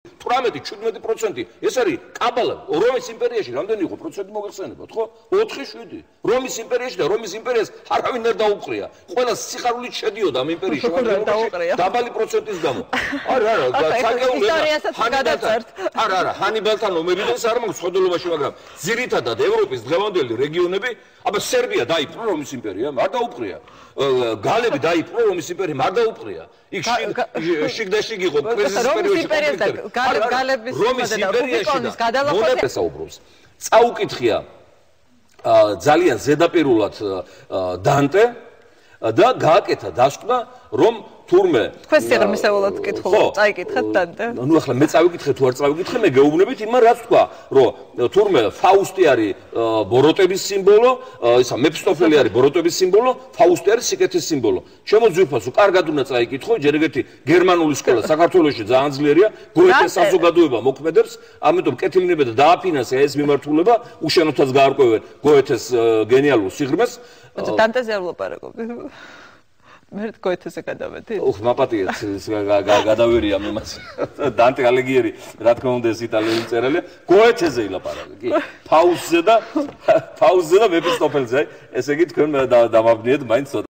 18-17% ეს არის კაბალა რომის იმპერიაში რამდენი იყო პროცენტი მოგეხსენებათ ხო 4-7 რომის იმპერიაში და რომის იმპერიას არავინ არ დაუყრია ყველა სიხარულით შედიოდა ამ იმპერიის შემადგენლობაში დაბალი პროცენტის გამო არა ჰანიბალთან ომერიდენს არ მაქვს ხოდოლობაში მაგრამ ძირითადად ევროპის დღევანდელი რეგიონები აბა სერბია დაიპყრო რომის იმპერიამ არ დაუყრია გალები დაიპყრო რომის იმპერიამ არ დაუყრია იქ შიგ იყო კრიზისის პერიოდში გალების რომის იმპერიაში გადალახოს წაუკითხია ძალიან ზედაპირულად დანტე და გააკეთა დასკვნა რომ თურმე თქვენ სიღრმისეულად კითხულობთ წაიკითხეთ დანტე ნუ ახლა მე წავიკითხე თუ არ წავიკითხე მე გეუბნებით იმან რაც თქვა რომ თურმე ფაუსტი არის ბოროტების სიმბოლო ისა მეფსტოფელი არის ბოროტების სიმბოლო ფაუსტი არის სიკეთის სიმბოლო ჩემო ძვირფასო კარგად უნდა წაიკითხო ჯერ ეგეთი გერმანული სკოლა საქართველოში ძალიან ძლიერია გოეთეს საზოგადოება მოქმედებს ამიტომ კეთილნებდა და დააფინანსა ეს მიმართულება უშენოთაც გაარკვევენ გოეთეს გენიალურ სიღრმეს დანტეზე არ ვლაპარაკობდი მე გოეთეზე გადავედი. მაპატიეთ გადავერია იმას. დანტე ალიგიერი, რა თქმა უნდა ეს იტალიელი მწერალია, გოეთეზე ილაპარაკე, კი. ფაუსზე და მეფისტოფელზე, ესე იგი თქვენ დამაბნიეთ მაინც